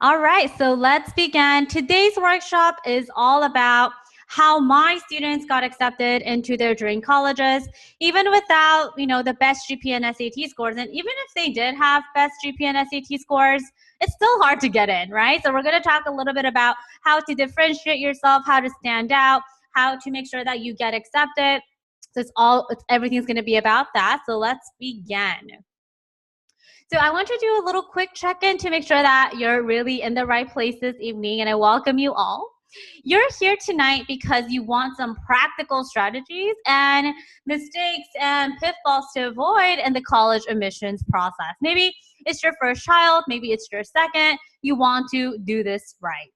All right, so let's begin. Today's workshop is all about how my students got accepted into their dream colleges, even without, the best GPA and SAT scores. And even if they did have best GPA and SAT scores, it's still hard to get in, right? So we're going to talk a little bit about how to differentiate yourself, how to stand out, how to make sure that you get accepted. So everything's going to be about that. So let's begin. So I want to do a little quick check-in to make sure that you're really in the right place this evening, and I welcome you all. You're here tonight because you want some practical strategies and mistakes and pitfalls to avoid in the college admissions process. Maybe it's your first child, maybe it's your second. You want to do this right.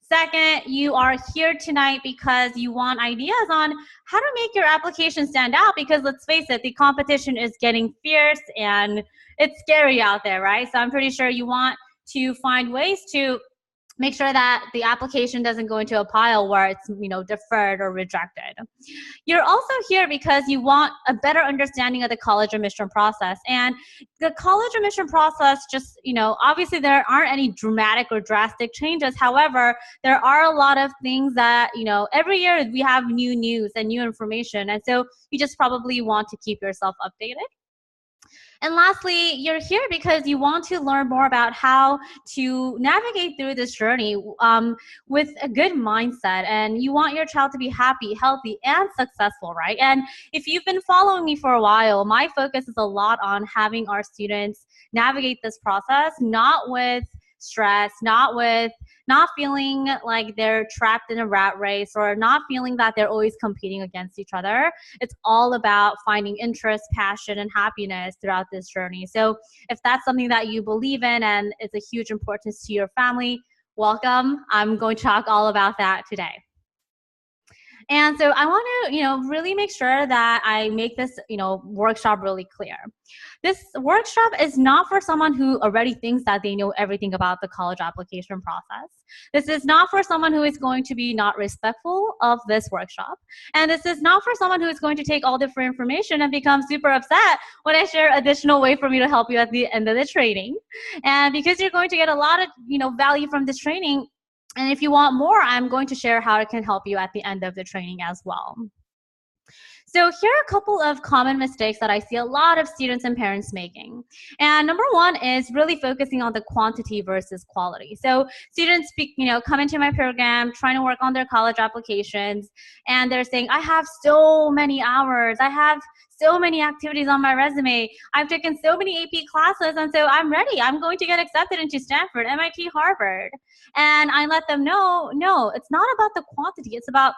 Second, you are here tonight because you want ideas on how to make your application stand out, because let's face it, the competition is getting fierce and it's scary out there, right? So I'm pretty sure you want to find ways to make sure that the application doesn't go into a pile where it's, deferred or rejected. You're also here because you want a better understanding of the college admission process. And the college admission process just, obviously there aren't any dramatic or drastic changes. However, there are a lot of things that, every year we have new news and new information. And so you just probably want to keep yourself updated. And lastly, you're here because you want to learn more about how to navigate through this journey with a good mindset, and you want your child to be happy, healthy, and successful, right? And if you've been following me for a while, my focus is a lot on having our students navigate this process, not with stress, not feeling like they're trapped in a rat race, or not feeling that they're always competing against each other. It's all about finding interest, passion, and happiness throughout this journey. So if that's something that you believe in and it's a huge importance to your family, welcome. I'm going to talk all about that today. And so I want to, really make sure that I make this, workshop really clear. This workshop is not for someone who already thinks that they know everything about the college application process. This is not for someone who is going to be not respectful of this workshop. And this is not for someone who is going to take all the free information and become super upset when I share additional way for me to help you at the end of the training. And because you're going to get a lot of, value from this training, and if you want more, I'm going to share how it can help you at the end of the training as well. So here are a couple of common mistakes that I see a lot of students and parents making. And number one is really focusing on the quantity versus quality. So students, come into my program trying to work on their college applications, and they're saying, I have so many hours, I have so many activities on my resume, I've taken so many AP classes, and so I'm ready. I'm going to get accepted into Stanford, MIT, Harvard. And I let them know, no, it's not about the quantity. It's about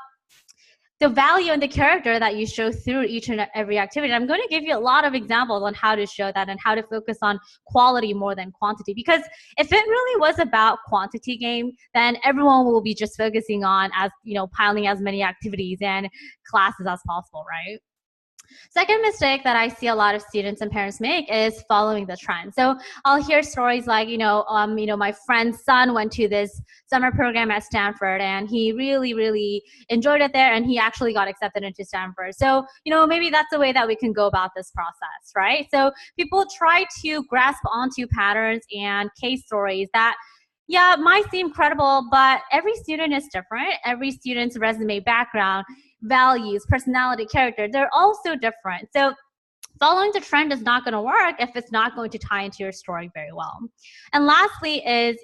the value and the character that you show through each and every activity. I'm going to give you a lot of examples on how to show that and how to focus on quality more than quantity. Because if it really was about quantity game, then everyone will be just focusing on piling as many activities and classes as possible, right? Second mistake that I see a lot of students and parents make is following the trend. So I'll hear stories like, my friend's son went to this summer program at Stanford and he really, really enjoyed it there, and he actually got accepted into Stanford. So, maybe that's the way that we can go about this process, right? So people try to grasp onto patterns and case stories that might seem credible, but every student is different. Every student's resume, background, values, personality, character, they're all so different. So following the trend is not going to work if it's not going to tie into your story very well. And lastly is,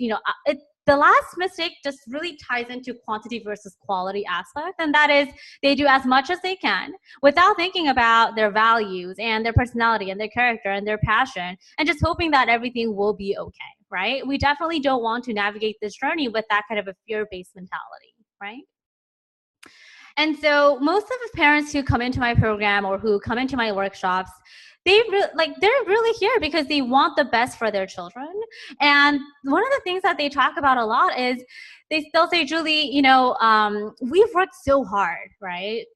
the last mistake just really ties into quantity versus quality aspect, and that is they do as much as they can without thinking about their values and their personality and their character and their passion, and just hoping that everything will be okay, right? We definitely don't want to navigate this journey with that kind of a fear-based mentality, right? And so most of the parents who come into my program or who come into my workshops, they're really here because they want the best for their children. And one of the things that they talk about a lot is they'll say, Julie, we've worked so hard, right?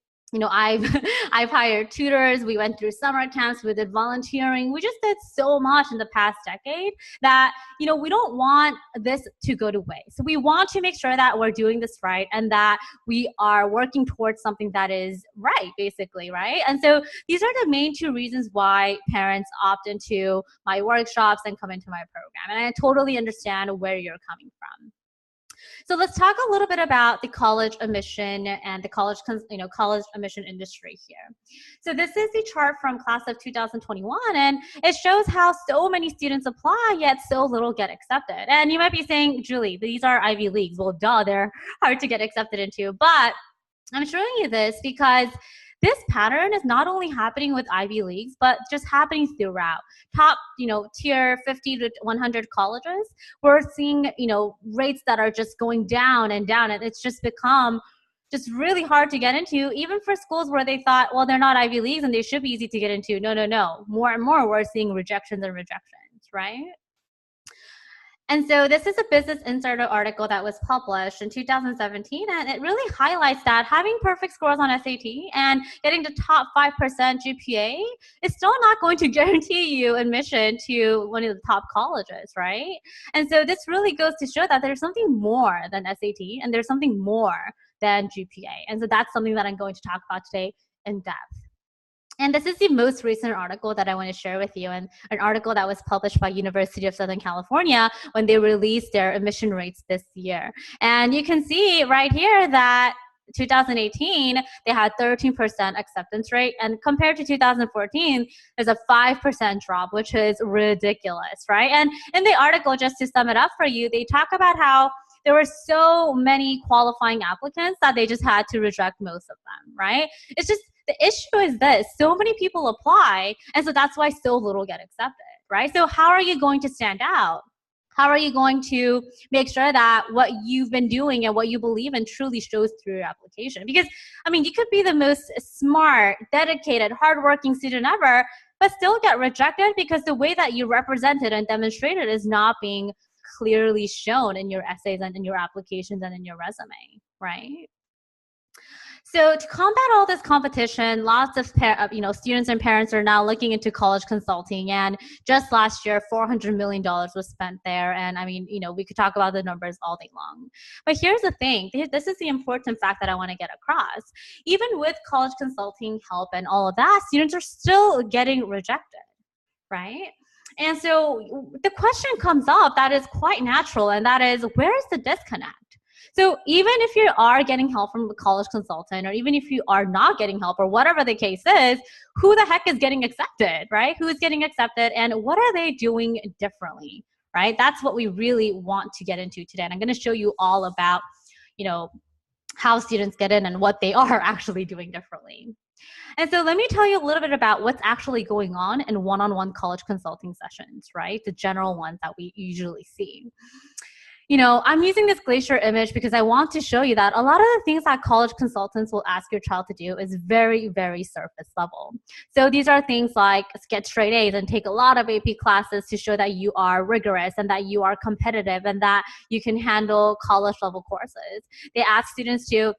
I've I've hired tutors. We went through summer camps. We did volunteering. We just did so much in the past decade that we don't want this to go to waste. So we want to make sure that we're doing this right and that we are working towards something that is right, basically, right? And so these are the main two reasons why parents opt into my workshops and come into my program. And I totally understand where you're coming from. So let's talk a little bit about the college admission and the college admission industry here. So this is the chart from class of 2021, and it shows how so many students apply, yet so little get accepted. And you might be saying, Julie, these are Ivy Leagues. Well, duh, they're hard to get accepted into. But I'm showing you this because this pattern is not only happening with Ivy Leagues, but just happening throughout. Top, tier 50 to 100 colleges, we're seeing, rates that are just going down and down. And it's just become just really hard to get into, even for schools where they thought, well, they're not Ivy Leagues and they should be easy to get into. No. More and more, we're seeing rejections and rejections, right? And so this is a Business Insider article that was published in 2017, and it really highlights that having perfect scores on SAT and getting the top 5% GPA is still not going to guarantee you admission to one of the top colleges, right? And so this really goes to show that there's something more than SAT and there's something more than GPA. And so that's something that I'm going to talk about today in depth. And this is the most recent article that I want to share with you, and an article that was published by University of Southern California when they released their admission rates this year. And you can see right here that 2018, they had 13% acceptance rate, and compared to 2014, there's a 5% drop, which is ridiculous, right? And in the article, just to sum it up for you, they talk about how there were so many qualifying applicants that they just had to reject most of them, right? It's just, the issue is this, so many people apply, and so that's why so little get accepted, right? So how are you going to stand out? How are you going to make sure that what you've been doing and what you believe in truly shows through your application? Because, you could be the most smart, dedicated, hardworking student ever, but still get rejected because the way that you represented and demonstrated is not being clearly shown in your essays and in your applications and in your resume, right? So to combat all this competition, lots of students and parents are now looking into college consulting. And just last year, $400 million was spent there. And we could talk about the numbers all day long. But here's the thing. This is the important fact that I want to get across. Even with college consulting help and all of that, students are still getting rejected, right? And so the question comes up that is quite natural, and that is, where is the disconnect? So even if you are getting help from a college consultant, or even if you are not getting help, or whatever the case is, who the heck is getting accepted, right? Who is getting accepted, and what are they doing differently, right? That's what we really want to get into today. And I'm going to show you all about, how students get in and what they are actually doing differently. And so let me tell you a little bit about what's actually going on in one-on-one college consulting sessions, right? The general ones that we usually see. I'm using this glacier image because I want to show you that a lot of the things that college consultants will ask your child to do is very, very surface level. So these are things like get straight A's and take a lot of AP classes to show that you are rigorous and that you are competitive and that you can handle college level courses. They ask students to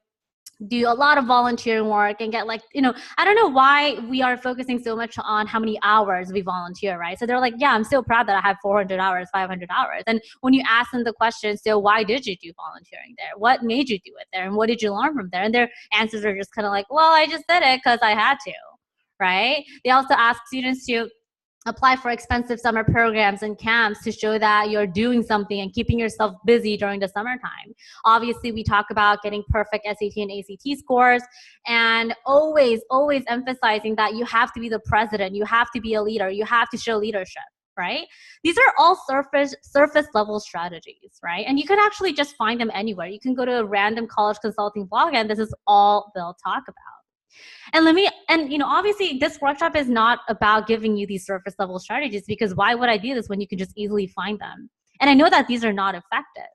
do a lot of volunteering work and get I don't know why we are focusing so much on how many hours we volunteer, right? So they're like, yeah, I'm so proud that I have 400 hours, 500 hours. And when you ask them the question, so why did you do volunteering there? What made you do it there? And what did you learn from there? And their answers are just kind of like, well, I just did it because I had to, right? They also ask students to apply for expensive summer programs and camps to show that you're doing something and keeping yourself busy during the summertime. Obviously, we talk about getting perfect SAT and ACT scores, and always emphasizing that you have to be the president, you have to be a leader, you have to show leadership, right? These are all surface level strategies, right? And you can actually just find them anywhere. You can go to a random college consulting blog and this is all they'll talk about. And obviously this workshop is not about giving you these surface level strategies, because why would I do this when you can just easily find them? And I know that these are not effective.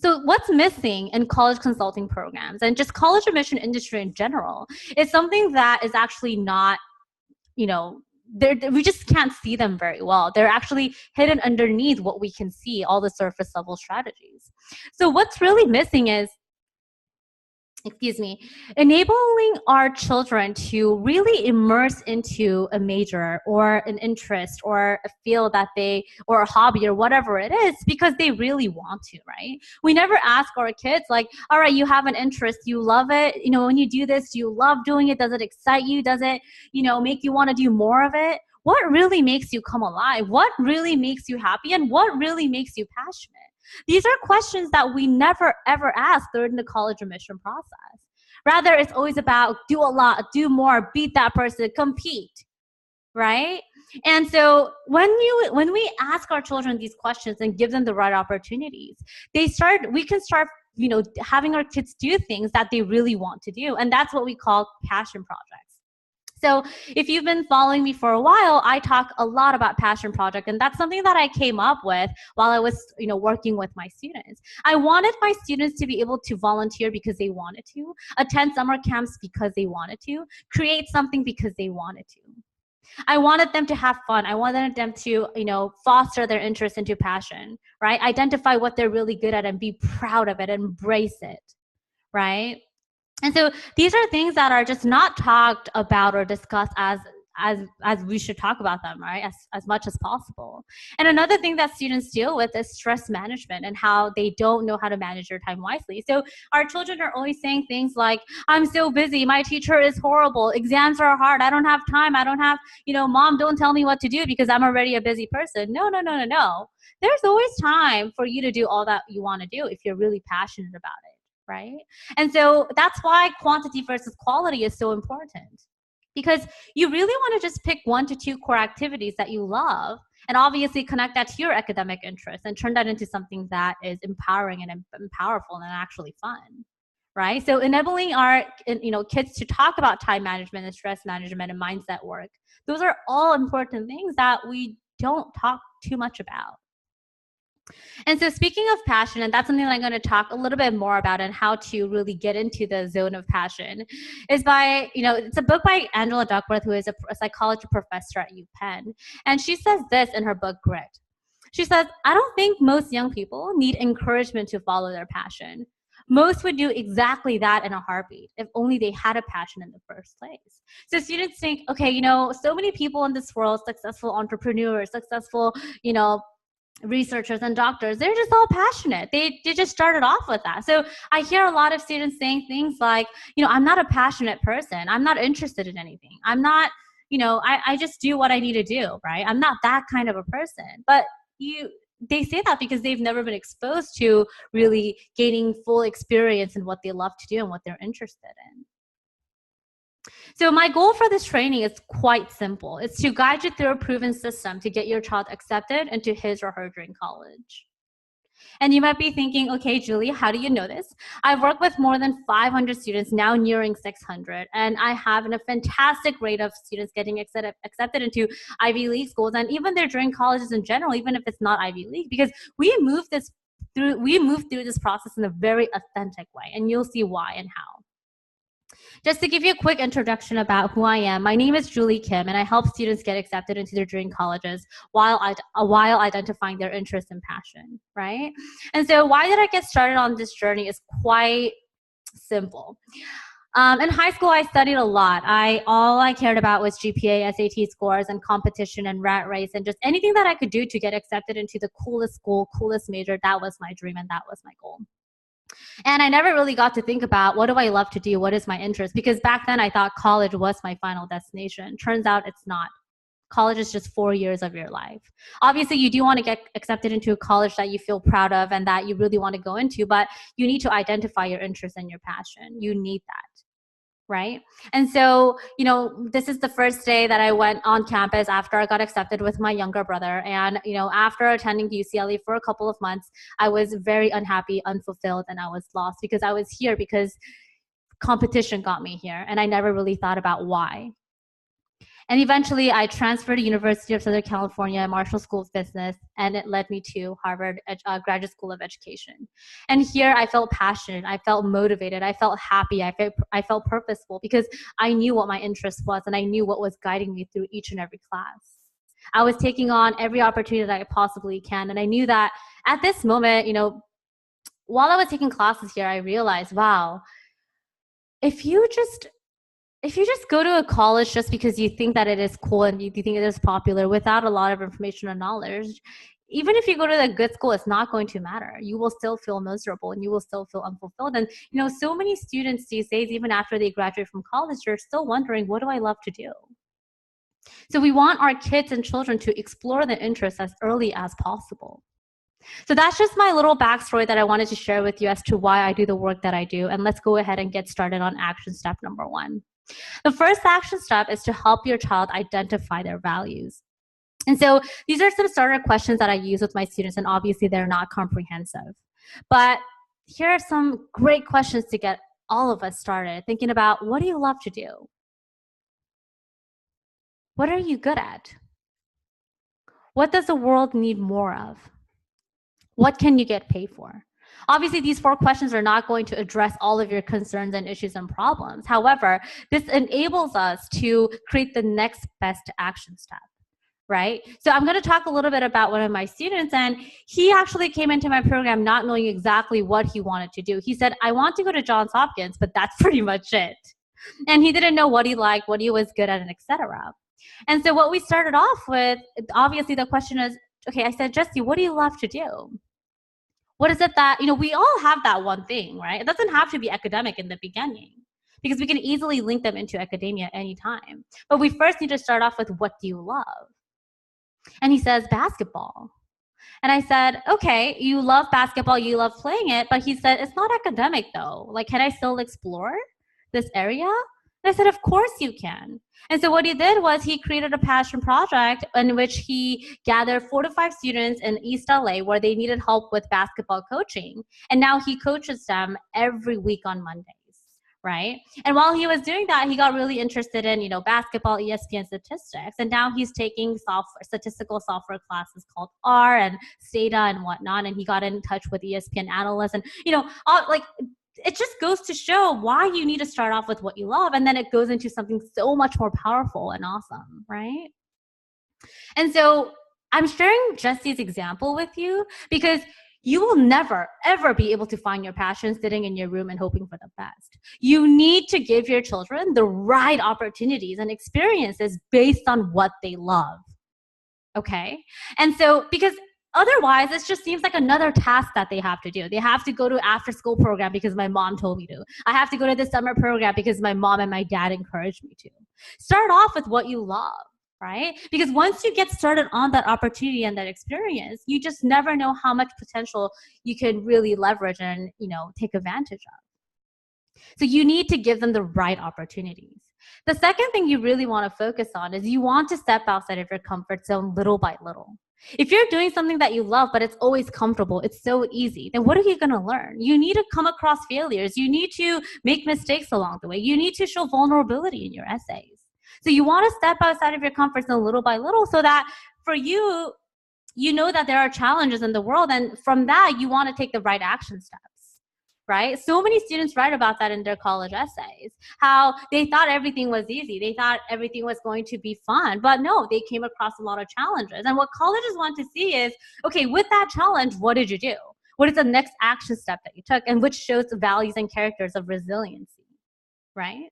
So what's missing in college consulting programs and just college admission industry in general is something that is actually not, we just can't see them very well. They're actually hidden underneath what we can see, all the surface level strategies. So what's really missing is excuse me, enabling our children to really immerse into a major or an interest or a field that they, or a hobby or whatever it is, because they really want to, right? We never ask our kids like, all right, you have an interest, you love it, you know, when you do this, do you love doing it? Does it excite you? Does it, you know, make you want to do more of it? What really makes you come alive? What really makes you happy? And what really makes you passionate? These are questions that we never ever ask during the college admission process. Rather, it's always about do a lot, do more, beat that person, compete, right? And so when we ask our children these questions and give them the right opportunities, we can start, you know, having our kids do things that they really want to do. And that's what we call passion projects. So if you've been following me for a while, I talk a lot about passion project, and that's something that I came up with while I was, you know, working with my students. I wanted my students to be able to volunteer because they wanted to, attend summer camps because they wanted to, create something because they wanted to. I wanted them to have fun. I wanted them to, you know, foster their interest into passion, right? Identify what they're really good at and be proud of it, embrace it, right? And so these are things that are just not talked about or discussed as we should talk about them, right? As much as possible. And another thing that students deal with is stress management and how they don't know how to manage their time wisely. So our children are always saying things like, I'm so busy, my teacher is horrible, exams are hard, I don't have time, I don't have, you know, mom, don't tell me what to do because I'm already a busy person. No. There's always time for you to do all that you want to do if you're really passionate about it. Right? And so that's why quantity versus quality is so important, because you really want to just pick 1 to 2 core activities that you love and obviously connect that to your academic interests and turn that into something that is empowering and powerful and actually fun. Right? So enabling our, you know, kids to talk about time management and stress management and mindset work. Those are all important things that we don't talk too much about. And so speaking of passion, and that's something that I'm going to talk a little bit more about and how to really get into the zone of passion, is by, you know, it's a book by Angela Duckworth, who is a psychology professor at UPenn. And she says this in her book, Grit. She says, I don't think most young people need encouragement to follow their passion. Most would do exactly that in a heartbeat if only they had a passion in the first place. So students think, okay, you know, so many people in this world, successful entrepreneurs, successful, you know, researchers and doctors, they're just all passionate. They just started off with that. So I hear a lot of students saying things like, you know, I'm not a passionate person. I'm not interested in anything. I'm not, you know, I just do what I need to do, right? I'm not that kind of a person. But they say that because they've never been exposed to really gaining full experience in what they love to do and what they're interested in. So my goal for this training is quite simple. It's to guide you through a proven system to get your child accepted into his or her dream college. And you might be thinking, okay, Julie, how do you know this? I've worked with more than 500 students, now nearing 600, and I have a fantastic rate of students getting accepted into Ivy League schools and even their dream colleges in general, even if it's not Ivy League, because we move through this process in a very authentic way, and you'll see why and how. Just to give you a quick introduction about who I am, my name is Julie Kim, and I help students get accepted into their dream colleges while identifying their interest and passion, right? And so why did I get started on this journey is quite simple. In high school, I studied a lot. All I cared about was GPA, SAT scores, and competition and rat race, and just anything that I could do to get accepted into the coolest school, coolest major. That was my dream, and that was my goal. And I never really got to think about what do I love to do? What is my interest? Because back then I thought college was my final destination. Turns out it's not. College is just 4 years of your life. Obviously, you do want to get accepted into a college that you feel proud of and that you really want to go into, but you need to identify your interest and your passion. You need that. Right? And so, you know, this is the first day that I went on campus after I got accepted with my younger brother. And, you know, after attending UCLA for a couple of months, I was very unhappy, unfulfilled, and I was lost because I was here because competition got me here. And I never really thought about why. And eventually I transferred to University of Southern California, Marshall School of Business, and it led me to Harvard Graduate School of Education. And here I felt passionate, I felt motivated, I felt happy, I felt purposeful because I knew what my interest was and I knew what was guiding me through each and every class. I was taking on every opportunity that I possibly can. And I knew that at this moment, you know, while I was taking classes here, I realized, wow, if you just go to a college just because you think that it is cool and you think it is popular without a lot of information or knowledge, even if you go to a good school, it's not going to matter. You will still feel miserable and you will still feel unfulfilled. And so many students these days, even after they graduate from college, they're still wondering, what do I love to do? So we want our kids and children to explore the interests as early as possible. So that's just my little backstory that I wanted to share with you as to why I do the work that I do. And let's go ahead and get started on action step number 1. The first action step is to help your child identify their values. And so these are some starter questions that I use with my students, and obviously they're not comprehensive. But here are some great questions to get all of us started thinking about, what do you love to do? What are you good at? What does the world need more of? What can you get paid for? Obviously, these 4 questions are not going to address all of your concerns and issues and problems. However, this enables us to create the next best action step, right? So I'm going to talk a little bit about one of my students, and he actually came into my program not knowing exactly what he wanted to do. He said, I want to go to Johns Hopkins, but that's pretty much it. And he didn't know what he liked, what he was good at, and etc. And so what we started off with, obviously the question is, okay, I said, Jesse, what do you love to do? What is it that, we all have that one thing, right? It doesn't have to be academic in the beginning because we can easily link them into academia anytime. But we first need to start off with, what do you love? And he says, basketball. And I said, okay, you love basketball, you love playing it, but he said, it's not academic though. Like, can I still explore this area? And I said, of course you can. And so what he did was he created a passion project in which he gathered 4 to 5 students in East LA where they needed help with basketball coaching. And now he coaches them every week on Mondays, right? And while he was doing that, he got really interested in, basketball, ESPN statistics. And now he's taking statistical software classes called R and Stata and whatnot. And he got in touch with ESPN analysts and, it just goes to show why you need to start off with what you love, and then it goes into something so much more powerful and awesome, right? And so I'm sharing Jesse's example with you because you will never, ever be able to find your passion sitting in your room and hoping for the best. You need to give your children the right opportunities and experiences based on what they love, okay? And so, because otherwise, it just seems like another task that they have to do. They have to go to after-school program because my mom told me to. I have to go to the summer program because my mom and my dad encouraged me to. Start off with what you love, right? Because once you get started on that opportunity and that experience, you just never know how much potential you can really leverage and, take advantage of. So you need to give them the right opportunities. The second thing you really want to focus on is you want to step outside of your comfort zone little by little. If you're doing something that you love, but it's always comfortable, it's so easy, then what are you going to learn? You need to come across failures. You need to make mistakes along the way. You need to show vulnerability in your essays. So you want to step outside of your comfort zone little by little so that for you, you know that there are challenges in the world. And from that, you want to take the right action steps. Right? So many students write about that in their college essays, how they thought everything was easy. They thought everything was going to be fun, but no, they came across a lot of challenges. And what colleges want to see is, okay, with that challenge, what did you do? What is the next action step that you took? And which shows the values and characters of resiliency, right?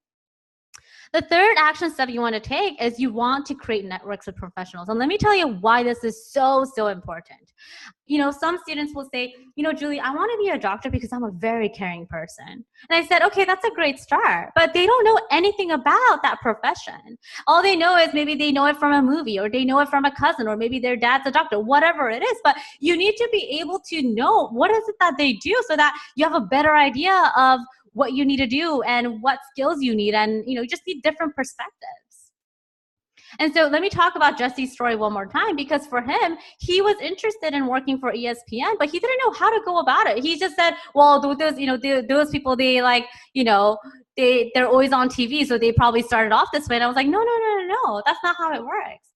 The third action step you want to take is you want to create networks of professionals. And let me tell you why this is so, so important. Some students will say, Julie, I want to be a doctor because I'm a very caring person. And I said, okay, that's a great start. But they don't know anything about that profession. All they know is maybe they know it from a movie, or they know it from a cousin, or maybe their dad's a doctor, whatever it is. But you need to be able to know what is it that they do so that you have a better idea of what you need to do and what skills you need, and just need different perspectives. And so let me talk about Jesse's story one more time, because for him, he was interested in working for ESPN, but he didn't know how to go about it. He just said, well, those people, they're always on TV, so they probably started off this way. And I was like, no, that's not how it works.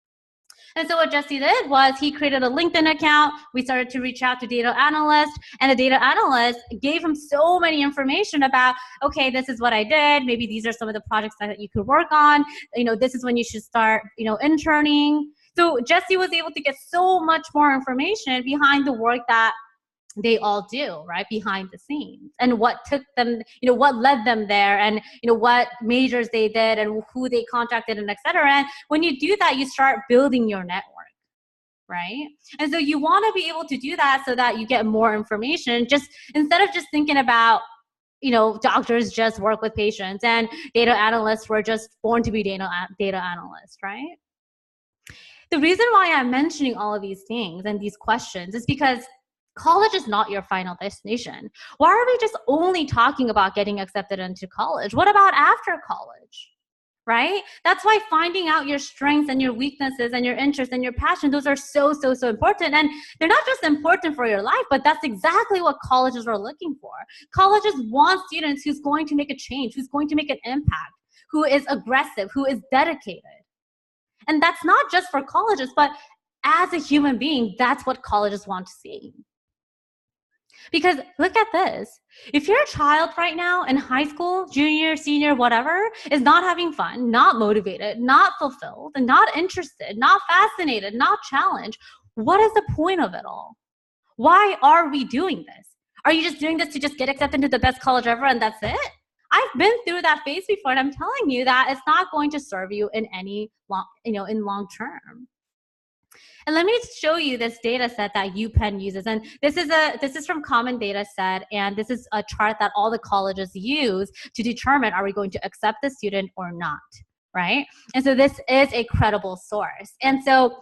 And so what Jesse did was he created a LinkedIn account. We started to reach out to data analysts, and the data analyst gave him so many information about, okay, this is what I did. Maybe these are some of the projects that you could work on. This is when you should start, interning. So Jesse was able to get so much more information behind the work that they all do, right, behind the scenes, and what took them, what led them there, and what majors they did, and who they contacted, and etc. And when you do that, you start building your network, right? And so you want to be able to do that so that you get more information, just instead of just thinking about, doctors just work with patients and data analysts were just born to be data analysts, right? The reason why I'm mentioning all of these things and these questions is because college is not your final destination. Why are we just only talking about getting accepted into college? What about after college? Right? That's why finding out your strengths and your weaknesses and your interests and your passion, those are so, so, so important. And they're not just important for your life, but that's exactly what colleges are looking for. Colleges want students who's going to make a change, who's going to make an impact, who is aggressive, who is dedicated. And that's not just for colleges, but as a human being, that's what colleges want to see. Because look at this. If your child right now in high school, junior, senior, whatever, is not having fun, not motivated, not fulfilled, and not interested, not fascinated, not challenged, what is the point of it all? Why are we doing this? Are you just doing this to just get accepted into the best college ever and that's it? I've been through that phase before, and I'm telling you that it's not going to serve you in any long term. And let me show you this data set that UPenn uses. And this is from Common Data Set, and this is a chart that all the colleges use to determine, are we going to accept the student or not, right? And so this is a credible source. And so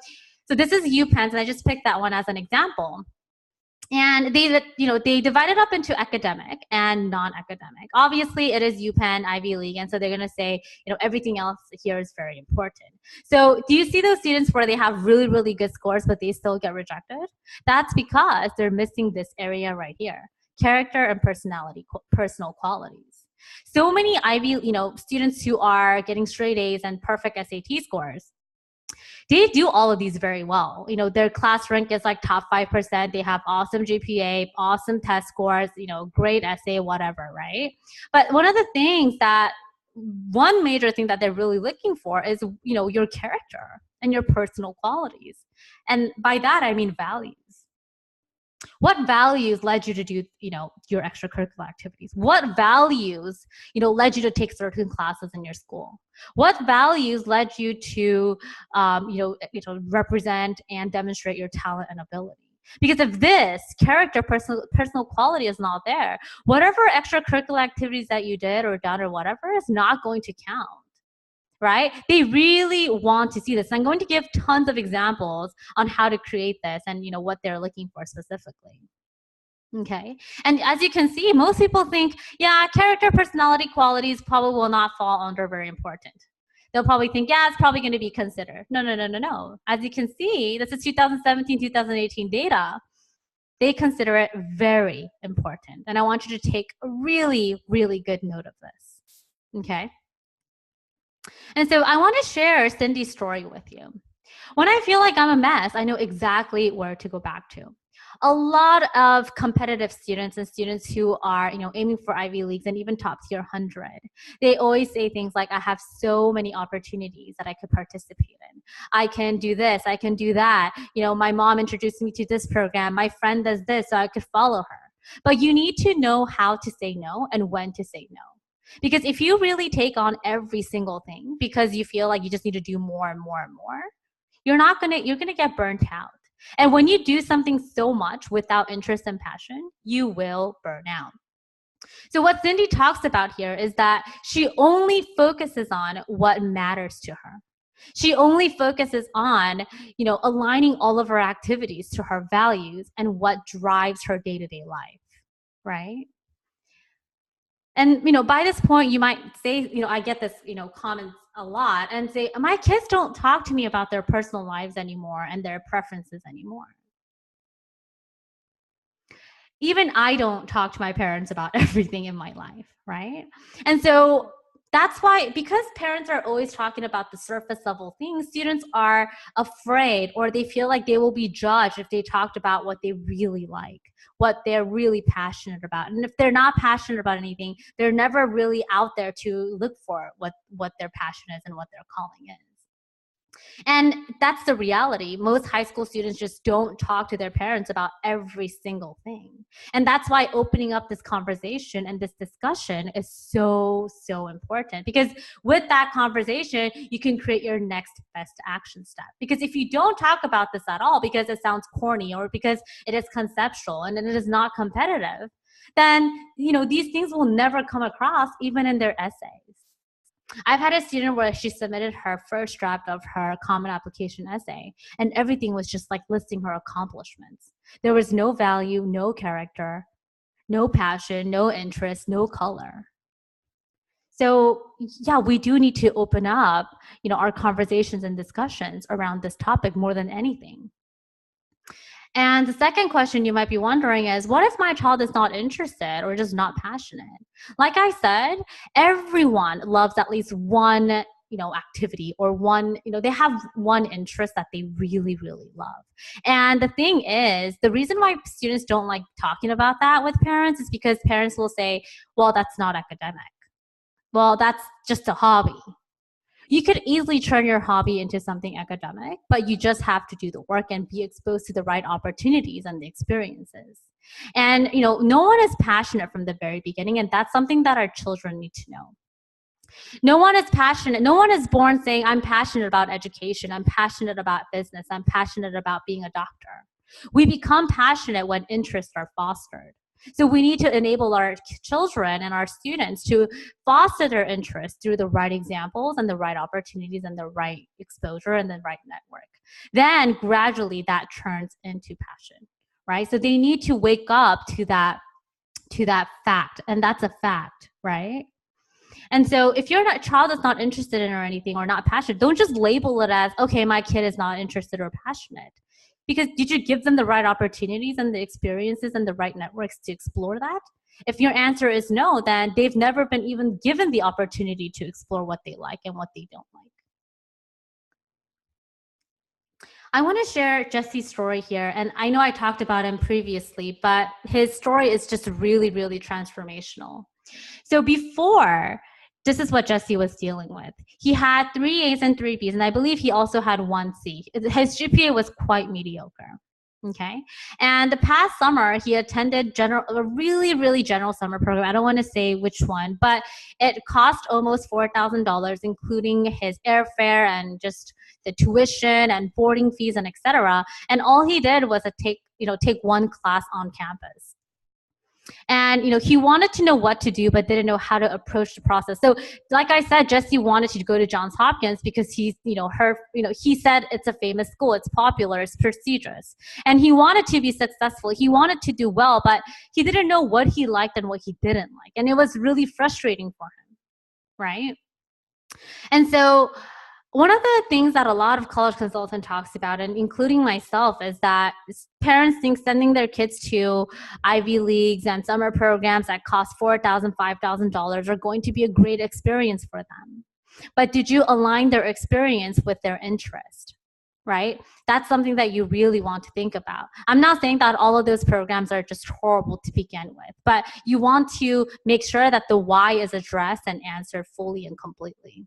this is UPenn, and I just picked that one as an example. And they divide it up into academic and non-academic. Obviously, it is UPenn, Ivy League, and so they're going to say, everything else here is very important. So do you see those students where they have really, really good scores, but they still get rejected? That's because they're missing this area right here: character and personal qualities. So many Ivy, students who are getting straight A's and perfect SAT scores, they do all of these very well. Their class rank is like top 5%. They have awesome GPA, awesome test scores, great essay, whatever, right? But one major thing that they're really looking for is, your character and your personal qualities. And by that, I mean values. What values led you to do, your extracurricular activities? What values, led you to take certain classes in your school? What values led you to, represent and demonstrate your talent and ability? Because if this character, personal quality is not there, whatever extracurricular activities that you did or done or whatever is not going to count. Right? They really want to see this. I'm going to give tons of examples on how to create this and what they're looking for specifically. Okay. And as you can see, most people think, yeah, character, personality, qualities probably will not fall under very important. They'll probably think, yeah, it's probably going to be considered. No. As you can see, this is 2017, 2018 data. They consider it very important. And I want you to take a really, really good note of this. Okay. And so I want to share Cindy's story with you. When I feel like I'm a mess, I know exactly where to go back to. A lot of competitive students and students who are, aiming for Ivy Leagues and even top tier 100, they always say things like, I have so many opportunities that I could participate in. I can do this, I can do that. My mom introduced me to this program. My friend does this, so I could follow her. But you need to know how to say no and when to say no. Because if you really take on every single thing because you feel like you just need to do more and more and more, you're going to get burnt out. And when you do something so much without interest and passion, you will burn out. So what Cindy talks about here is that she only focuses on what matters to her. She only focuses on, aligning all of her activities to her values and what drives her day-to-day life, right? And, by this point, you might say, I get this, comments a lot and say, my kids don't talk to me about their personal lives anymore and their preferences anymore. Even I don't talk to my parents about everything in my life, right? And so that's why, because parents are always talking about the surface level things, students are afraid, or they feel like they will be judged if they talked about what they really like, what they're really passionate about. And if they're not passionate about anything, they're never really out there to look for what their passion is and what their calling is. And that's the reality. Most high school students just don't talk to their parents about every single thing. And that's why opening up this conversation and this discussion is so, so important. Because with that conversation, you can create your next best action step. Because if you don't talk about this at all, because it sounds corny or because it is conceptual and it is not competitive, then, these things will never come across even in their essays. I've had a student where she submitted her first draft of her common application essay, and everything was just like listing her accomplishments. There was no value, no character, no passion, no interest, no color. So yeah, we do need to open up, our conversations and discussions around this topic more than anything. And the second question you might be wondering is, what if my child is not interested or just not passionate? Like I said, everyone loves at least one, activity or one, they have one interest that they really, really love. And the thing is, the reason why students don't like talking about that with parents is because parents will say, well, that's not academic. Well, that's just a hobby. You could easily turn your hobby into something academic, but you just have to do the work and be exposed to the right opportunities and the experiences. And, no one is passionate from the very beginning, and that's something that our children need to know. No one is passionate. No one is born saying, I'm passionate about education. I'm passionate about business. I'm passionate about being a doctor. We become passionate when interests are fostered. So we need to enable our children and our students to foster their interests through the right examples and the right opportunities and the right exposure and the right network. Then gradually that turns into passion, right? So they need to wake up to that fact, and that's a fact, right? And so if your child is not interested in or anything or not passionate, don't just label it as, okay, my kid is not interested or passionate. Because did you give them the right opportunities and the experiences and the right networks to explore that? If your answer is no, then they've never been even given the opportunity to explore what they like and what they don't like. I want to share Jesse's story here. And I know I talked about him previously, but his story is just really, really transformational. So before, this is what Jesse was dealing with. He had 3 A's and 3 B's, and I believe he also had 1 C. His GPA was quite mediocre. Okay. And the past summer, he attended a really, really general summer program. I don't want to say which one, but it cost almost $4,000, including his airfare and just the tuition and boarding fees and etc. And all he did was take 1 class on campus. And, he wanted to know what to do, but didn't know how to approach the process. So like I said, Jesse wanted to go to Johns Hopkins because he said it's a famous school. It's popular. It's prestigious. And he wanted to be successful. He wanted to do well, but he didn't know what he liked and what he didn't like. And it was really frustrating for him, right? And so one of the things that a lot of college consultant talks about, and including myself, is that parents think sending their kids to Ivy Leagues and summer programs that cost $4,000, $5,000 are going to be a great experience for them. But did you align their experience with their interest? Right? That's something that you really want to think about. I'm not saying that all of those programs are just horrible to begin with, but you want to make sure that the why is addressed and answered fully and completely.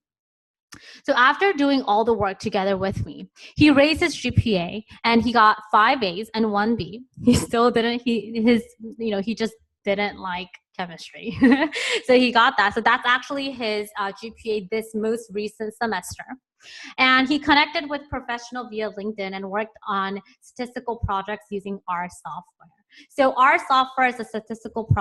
So after doing all the work together with me, he raised his GPA and he got 5 A's and 1 B. He still didn't, he just didn't like chemistry. So he got that. So that's actually his GPA this most recent semester. And he connected with professional via LinkedIn and worked on statistical projects using R software. So R software is a statistical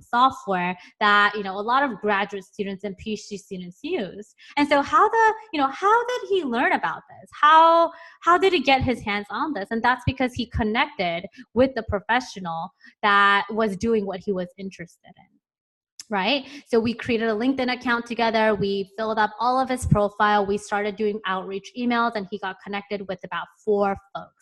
software that a lot of graduate students and PhD students use. And so how did he learn about this? How did he get his hands on this? And that's because he connected with the professional that was doing what he was interested in. Right? So we created a LinkedIn account together. We filled up all of his profile. We started doing outreach emails, and he got connected with about 4 folks.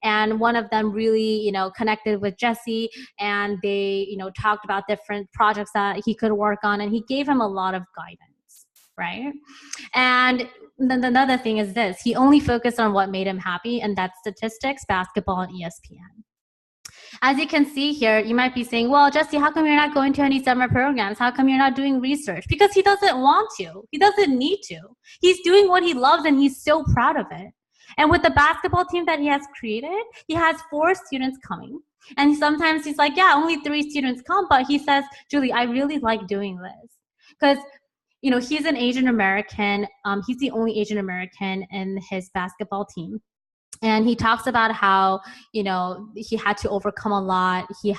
And one of them really, connected with Jesse, and they, talked about different projects that he could work on, and he gave him a lot of guidance, right? And then another thing is this: he only focused on what made him happy, and that's statistics, basketball, and ESPN. As you can see here, you might be saying, well, Jesse, how come you're not going to any summer programs? How come you're not doing research? Because he doesn't want to. He doesn't need to. He's doing what he loves and he's so proud of it. And with the basketball team that he has created, he has 4 students coming. And sometimes he's like, yeah, only 3 students come. But he says, Julie, I really like doing this. Because he's an Asian American. He's the only Asian American in his basketball team. And he talks about how, he had to overcome a lot. He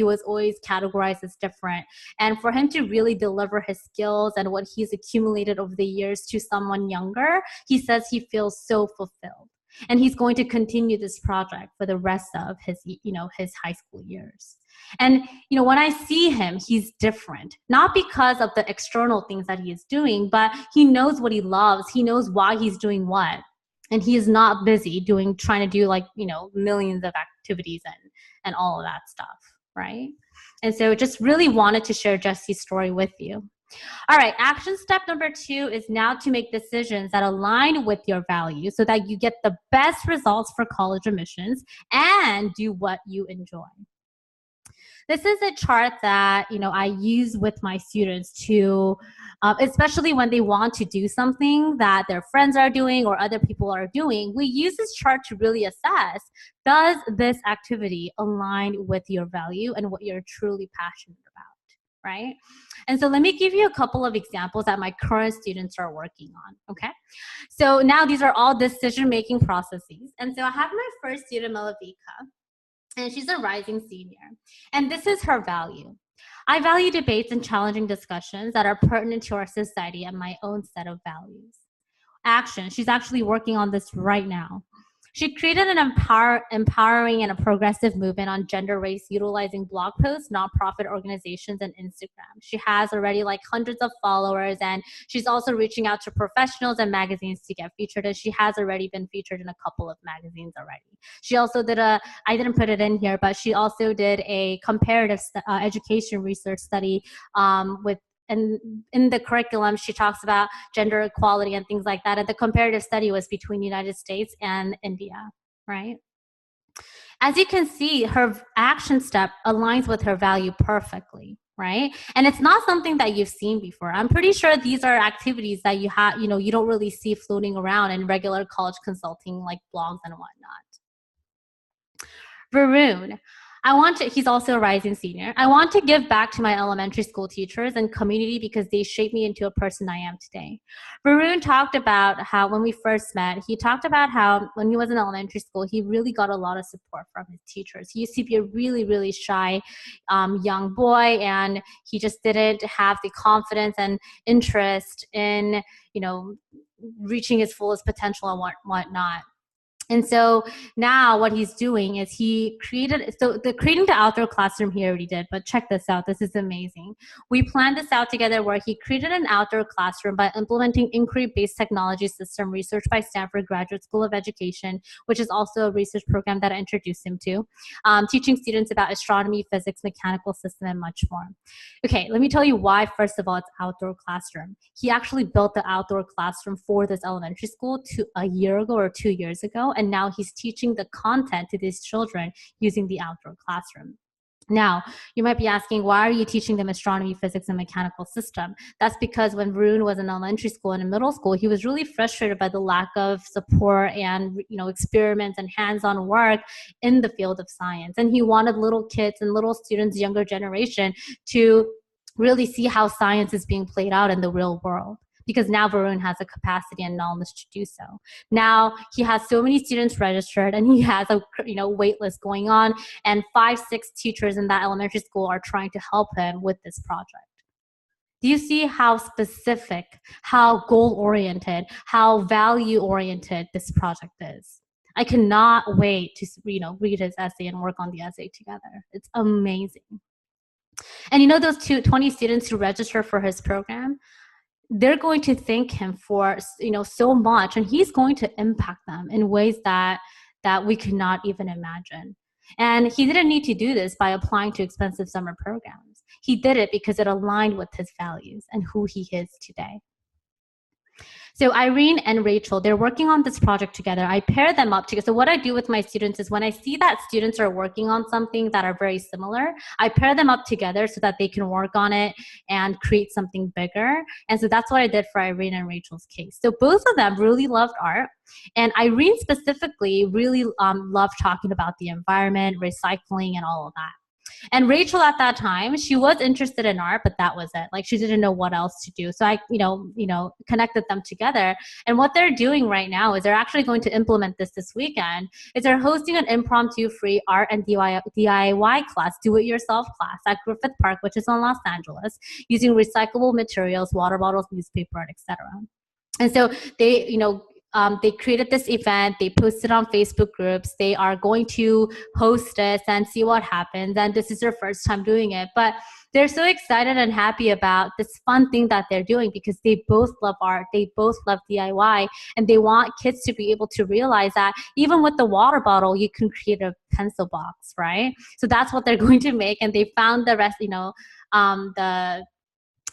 was always categorized as different. And for him to really deliver his skills and what he's accumulated over the years to someone younger, he says he feels so fulfilled. And he's going to continue this project for the rest of his high school years. And, when I see him, he's different, not because of the external things that he is doing, but he knows what he loves. He knows why he's doing what. And he is not busy trying to do millions of activities and all of that stuff, right? And so just really wanted to share Jesse's story with you. All right, action step number 2 is now to make decisions that align with your values so that you get the best results for college admissions and do what you enjoy. This is a chart that, I use with my students to, especially when they want to do something that their friends are doing or other people are doing. We use this chart to really assess, does this activity align with your value and what you're truly passionate about, right? And so let me give you a couple of examples that my current students are working on, okay? So now these are all decision-making processes. And so I have my first student, Malavika. And she's a rising senior. And this is her value. I value debates and challenging discussions that are pertinent to our society and my own set of values. Action. She's actually working on this right now. She created an empowering and a progressive movement on gender race utilizing blog posts, nonprofit organizations, and Instagram. She has already hundreds of followers, and she's also reaching out to professionals and magazines to get featured, and she has already been featured in a couple of magazines already. She also did I didn't put it in here, but she also did a comparative education research study and in the curriculum, she talks about gender equality and things like that. And the comparative study was between the United States and India, right? As you can see, her action step aligns with her value perfectly, right? And it's not something that you've seen before. I'm pretty sure these are activities that you don't really see floating around in regular college consulting like blogs and whatnot. Varun. He's also a rising senior. I want to give back to my elementary school teachers and community because they shaped me into a person I am today. Varun talked about how when we first met, he talked about how when he was in elementary school, he really got a lot of support from his teachers. He used to be a really, really shy young boy, and he just didn't have the confidence and interest in, reaching his fullest potential and whatnot. And so now what he's doing is creating the outdoor classroom he already did, but check this out. This is amazing. We planned this out together where he created an outdoor classroom by implementing inquiry-based technology system research by Stanford Graduate School of Education, which is also a research program that I introduced him to, teaching students about astronomy, physics, mechanical system, and much more. Okay, let me tell you why, first of all, it's outdoor classroom. He actually built the outdoor classroom for this elementary school a year ago or 2 years ago. And now he's teaching the content to these children using the outdoor classroom. Now, you might be asking, why are you teaching them astronomy, physics, and mechanical system? That's because when Varun was in elementary school and in middle school, he was really frustrated by the lack of support and experiments and hands-on work in the field of science. And he wanted little kids and little students, younger generation, to really see how science is being played out in the real world. Because now Varun has a capacity and knowledge to do so. Now he has so many students registered, and he has a wait list going on, and 5-6 teachers in that elementary school are trying to help him with this project. Do you see how specific, how goal-oriented, how value-oriented this project is? I cannot wait to read his essay and work on the essay together. It's amazing. And those 20 students who register for his program, they're going to thank him for so much, and he's going to impact them in ways that we could not even imagine. And he didn't need to do this by applying to expensive summer programs. He did it because it aligned with his values and who he is today. So Irene and Rachel, they're working on this project together. I pair them up together. So what I do with my students is when I see that students are working on something that are very similar, I pair them up together so that they can work on it and create something bigger. And so that's what I did for Irene and Rachel's case. So both of them really loved art. And Irene specifically really loved talking about the environment, recycling, and all of that. And Rachel at that time, she was interested in art, but that was it. Like she didn't know what else to do. So I, connected them together. And what they're doing right now is they're actually going to implement this weekend. Is they're hosting an impromptu free art and DIY class, do-it-yourself class at Griffith Park, which is in Los Angeles, using recyclable materials, water bottles, newspaper, etc. And so they created this event. They posted on Facebook groups. They are going to host this and see what happens. And this is their first time doing it. But they're so excited and happy about this fun thing that they're doing because they both love art. They both love DIY. And they want kids to be able to realize that even with the water bottle, you can create a pencil box, right? So that's what they're going to make. And they found the rest,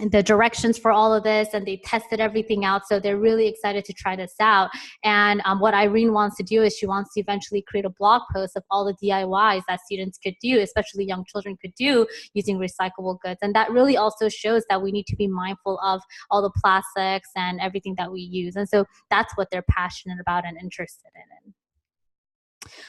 the directions for all of this, and they tested everything out. So they're really excited to try this out. And what Irene wants to do is she wants to eventually create a blog post of all the DIYs that students could do, especially young children could do using recyclable goods. And that really also shows that we need to be mindful of all the plastics and everything that we use. And so that's what they're passionate about and interested in.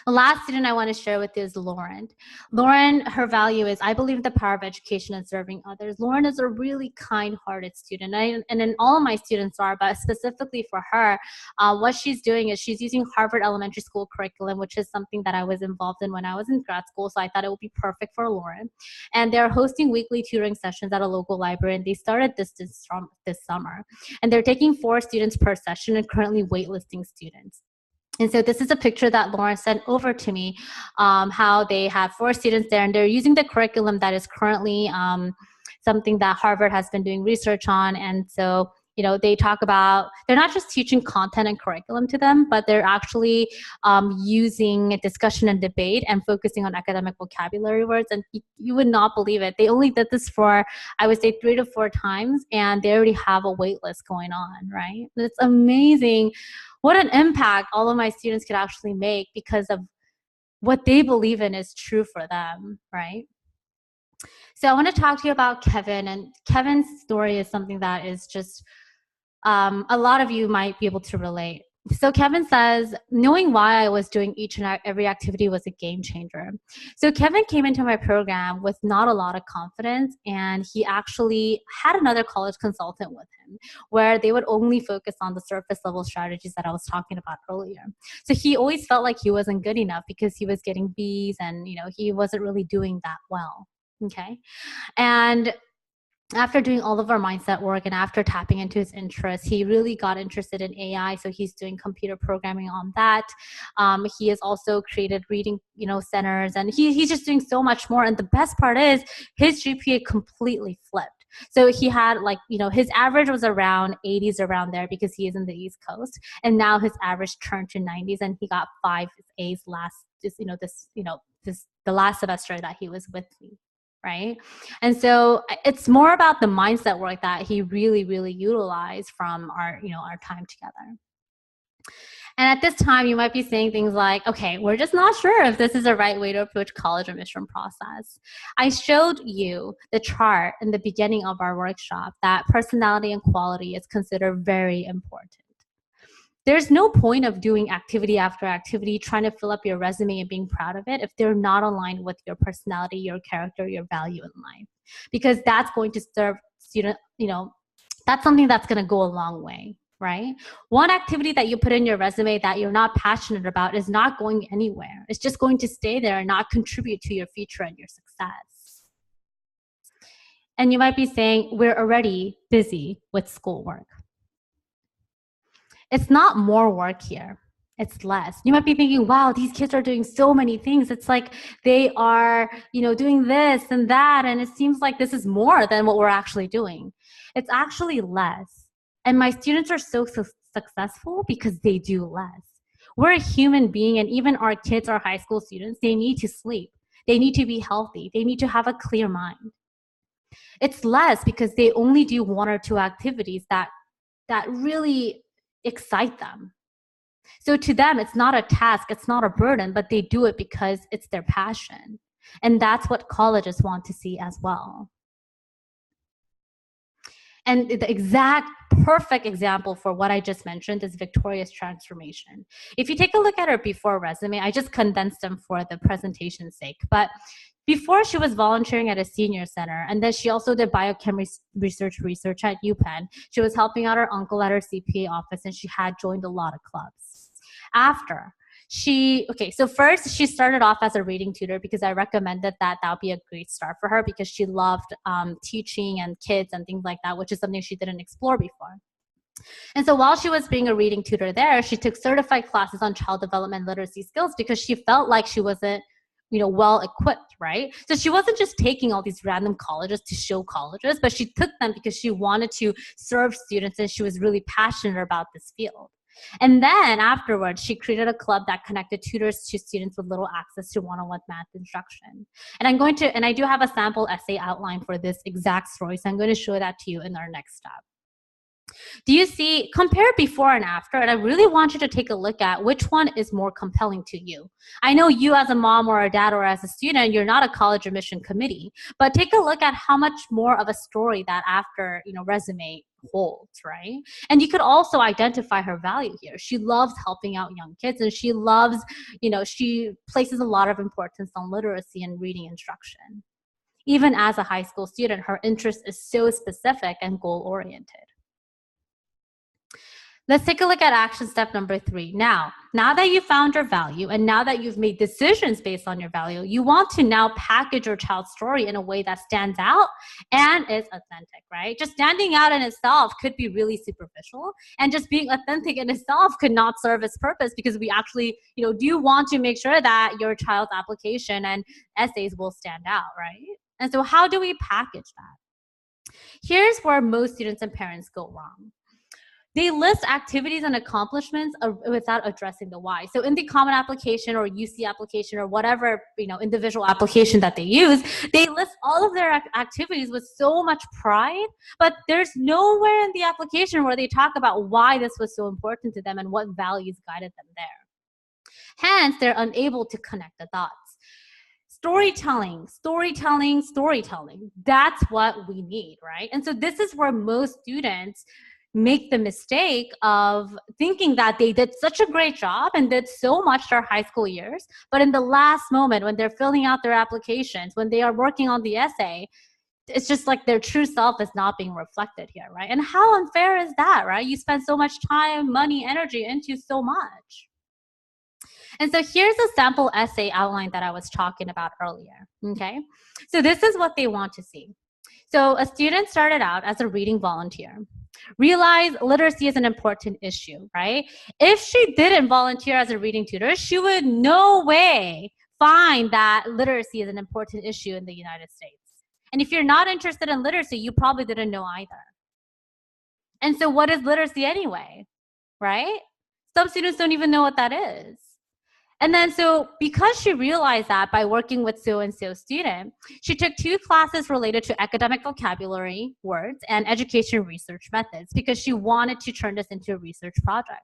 The last student I want to share with you is Lauren. Lauren, her value is, I believe in the power of education and serving others. Lauren is a really kind-hearted student, and then all of my students are, but specifically for her, what she's doing is she's using Harvard Elementary School curriculum, which is something that I was involved in when I was in grad school, so I thought it would be perfect for Lauren. And they're hosting weekly tutoring sessions at a local library, and they started this summer. And they're taking 4 students per session and currently waitlisting students. And so this is a picture that Lauren sent over to me, how they have 4 students there, and they're using the curriculum that is currently something that Harvard has been doing research on. And so, they talk about, they're not just teaching content and curriculum to them, but they're actually using discussion and debate and focusing on academic vocabulary words. And you would not believe it. They only did this for, I would say, 3 to 4 times, and they already have a wait list going on, right? It's amazing what an impact all of my students could actually make because of what they believe in is true for them, right? So I want to talk to you about Kevin, and Kevin's story is something that is just, a lot of you might be able to relate. So Kevin says, knowing why I was doing each and every activity was a game changer. So Kevin came into my program with not a lot of confidence, and he actually had another college consultant with him where they would only focus on the surface level strategies that I was talking about earlier. So he always felt like he wasn't good enough because he was getting B's and, he wasn't really doing that well. Okay. And after doing all of our mindset work and after tapping into his interests, he really got interested in AI. So he's doing computer programming on that. He has also created reading, centers, and he's just doing so much more. And the best part is his GPA completely flipped. So he had his average was around 80s around there because he is in the East Coast. And now his average turned to 90s, and he got 5 A's the last semester that he was with me. Right. And so it's more about the mindset work that he really, really utilized from our time together. And at this time, you might be saying things like, okay, we're just not sure if this is the right way to approach college admission process. I showed you the chart in the beginning of our workshop that personality and quality is considered very important. There's no point of doing activity after activity, trying to fill up your resume and being proud of it if they're not aligned with your personality, your character, your value in life. Because that's going to serve student, that's something that's going to go a long way, right? One activity that you put in your resume that you're not passionate about is not going anywhere. It's just going to stay there and not contribute to your future and your success. And you might be saying, we're already busy with schoolwork. It's not more work here. It's less. You might be thinking, wow, these kids are doing so many things. It's like they are, doing this and that. And it seems like this is more than what we're actually doing. It's actually less. And my students are so successful because they do less. We're a human being, and even our kids, our high school students, they need to sleep. They need to be healthy. They need to have a clear mind. It's less because they only do 1 or 2 activities that really excite them. So to them, it's not a task, it's not a burden, but they do it because it's their passion. And that's what colleges want to see as well. And the exact perfect example for what I just mentioned is Victoria's transformation. If you take a look at her before resume, I just condensed them for the presentation's sake. But before, she was volunteering at a senior center, and then she also did biochem research at UPenn. She was helping out her uncle at her CPA office, and she had joined a lot of clubs. After, so first she started off as a reading tutor because I recommended that would be a great start for her because she loved teaching and kids and things like that, which is something she didn't explore before. And so while she was being a reading tutor there, she took certified classes on child development literacy skills because she felt like she wasn't well equipped, right? So she wasn't just taking all these random colleges to show colleges, but she took them because she wanted to serve students and she was really passionate about this field. And then afterwards, she created a club that connected tutors to students with little access to one-on-one math instruction. And I do have a sample essay outline for this exact story, so I'm going to show that to you in our next step. Do you see, compare before and after, and I really want you to take a look at which one is more compelling to you. I know you as a mom or a dad or as a student, you're not a college admission committee, but take a look at how much more of a story that after, resume holds, right? And you could also identify her value here. She loves helping out young kids, and she loves, she places a lot of importance on literacy and reading instruction. Even as a high school student, her interest is so specific and goal-oriented. Let's take a look at action step number 3. Now that you found your value and now that you've made decisions based on your value, you want to now package your child's story in a way that stands out and is authentic, right? Just standing out in itself could be really superficial, and just being authentic in itself could not serve its purpose because we actually, do want to make sure that your child's application and essays will stand out, right? And so how do we package that? Here's where most students and parents go wrong. They list activities and accomplishments without addressing the why. So in the Common Application or UC application or whatever, individual application that they use, they list all of their activities with so much pride, but there's nowhere in the application where they talk about why this was so important to them and what values guided them there. Hence, they're unable to connect the dots. Storytelling. That's what we need, right? And so this is where most students make the mistake of thinking that they did such a great job and did so much their high school years, but in the last moment when they're filling out their applications, when they are working on the essay, it's just like their true self is not being reflected here, right? And how unfair is that, right? You spend so much time, money, energy into so much. And so here's a sample essay outline that I was talking about earlier, okay? So this is what they want to see. So a student started out as a reading volunteer. Realize literacy is an important issue, right? If she didn't volunteer as a reading tutor, she would no way find that literacy is an important issue in the United States. And if you're not interested in literacy, you probably didn't know either. And so what is literacy anyway, right? Some students don't even know what that is. And then so because she realized that by working with so-and-so student, she took 2 classes related to academic vocabulary, words, and education research methods because she wanted to turn this into a research project.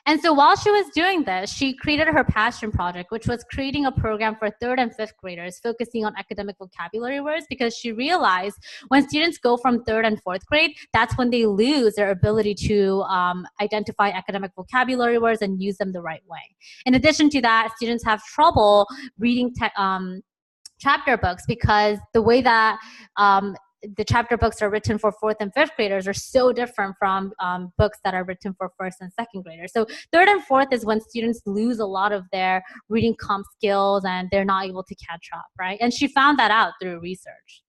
And so while she was doing this, she created her passion project, which was creating a program for 3rd and 5th graders focusing on academic vocabulary words, because she realized when students go from 3rd and 4th grade, that's when they lose their ability to identify academic vocabulary words and use them the right way. In addition to that, students have trouble reading chapter books because the way that the chapter books are written for 4th and 5th graders are so different from books that are written for 1st and 2nd graders. So 3rd and 4th is when students lose a lot of their reading comp skills and they're not able to catch up, right? And she found that out through research.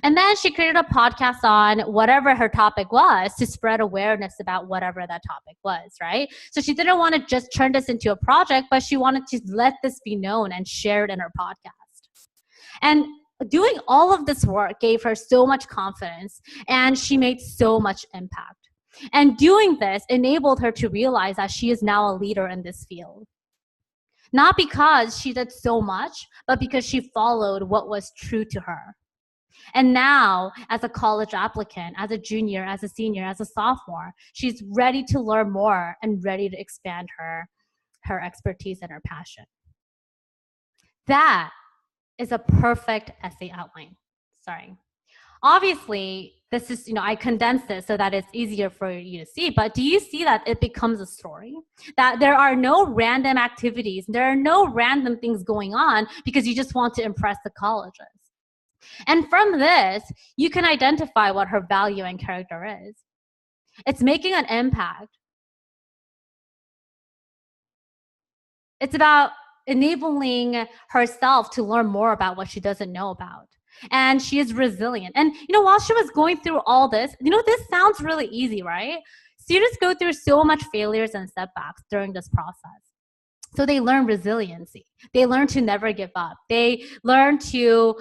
And then she created a podcast on whatever her topic was to spread awareness about whatever that topic was, right? So she didn't want to just turn this into a project, but she wanted to let this be known and share it in her podcast. And doing all of this work gave her so much confidence, and she made so much impact. And doing this enabled her to realize that she is now a leader in this field. Not because she did so much, but because she followed what was true to her. And now, as a college applicant, as a junior, as a senior, as a sophomore, she's ready to learn more and ready to expand her expertise and her passion. That is a perfect essay outline. Sorry. Obviously, this is, I condensed this so that it's easier for you to see, but do you see that it becomes a story? That there are no random activities, there are no random things going on because you just want to impress the colleges. And from this, you can identify what her value and character is. It's making an impact. It's about enabling herself to learn more about what she doesn't know about. And she is resilient. And, while she was going through all this, this sounds really easy, right? Students go through so much failures and setbacks during this process. So they learn resiliency. They learn to never give up. They learn to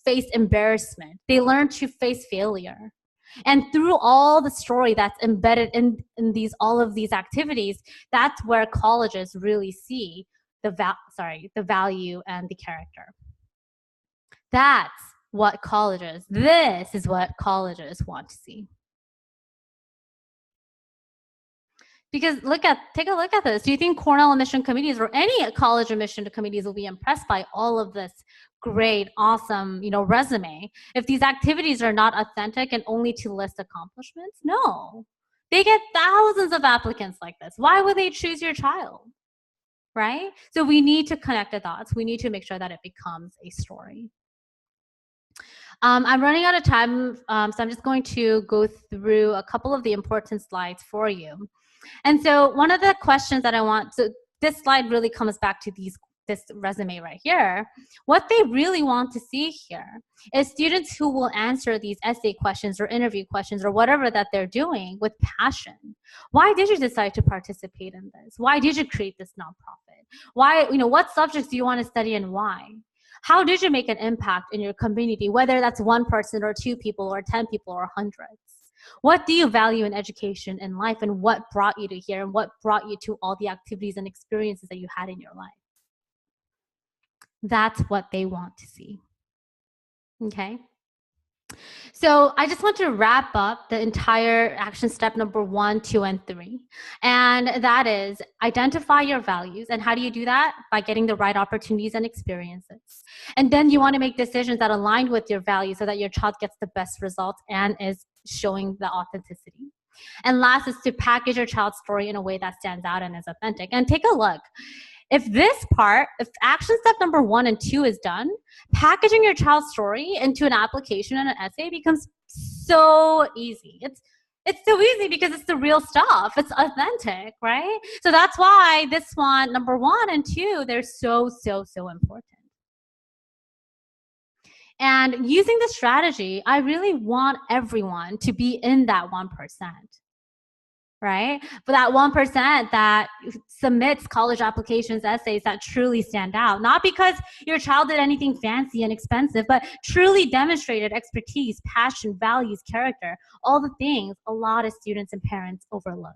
face embarrassment. They learn to face failure. And through all the story that's embedded in all of these activities, that's where colleges really see the value and the character. This is what colleges want to see. Because take a look at this. Do you think Cornell admission committees or any college admission committees will be impressed by all of this great, awesome, resume if these activities are not authentic and only to list accomplishments? No. They get thousands of applicants like this. Why would they choose your child? Right? So we need to connect the dots. We need to make sure that it becomes a story. I'm running out of time, so I'm just going to go through a couple of the important slides for you. And so one of the questions that so this slide really comes back to this resume right here. What they really want to see here is students who will answer these essay questions or interview questions or whatever that they're doing with passion. Why did you decide to participate in this? Why did you create this nonprofit? Why, what subjects do you want to study and why? How did you make an impact in your community, whether that's one person or 2 people or 10 people or hundreds? What do you value in education and life, and what brought you to here, and what brought you to all the activities and experiences that you had in your life? That's what they want to see. Okay? So I just want to wrap up the entire action step number 1, 2, and 3. And that is identify your values. And how do you do that? By getting the right opportunities and experiences. And then you want to make decisions that align with your values so that your child gets the best results and is showing the authenticity. And last is to package your child's story in a way that stands out and is authentic. And take a look. If action step number 1 and 2 is done, packaging your child's story into an application and an essay becomes so easy. It's so easy because it's the real stuff. It's authentic, right? So that's why this one, number 1 and 2, they're so, so, so important. And using this strategy, I really want everyone to be in that 1%. Right? But that 1% that submits college applications, essays that truly stand out, not because your child did anything fancy and expensive, but truly demonstrated expertise, passion, values, character, all the things a lot of students and parents overlook.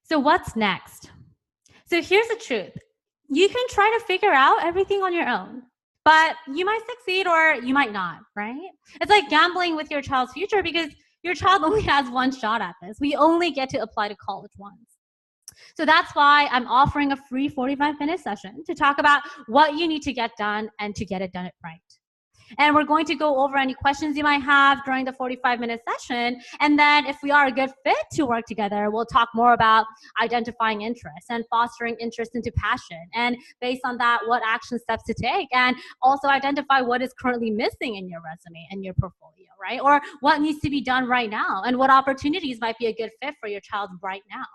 So what's next? So here's the truth. You can try to figure out everything on your own, but you might succeed or you might not, right? It's like gambling with your child's future because your child only has one shot at this. We only get to apply to college once. So that's why I'm offering a free 45-minute session to talk about what you need to get done and to get it done right. And we're going to go over any questions you might have during the 45-minute session. And then if we are a good fit to work together, we'll talk more about identifying interest and fostering interest into passion. And based on that, what action steps to take, and also identify what is currently missing in your resume and your portfolio, right? Or what needs to be done right now and what opportunities might be a good fit for your child right now.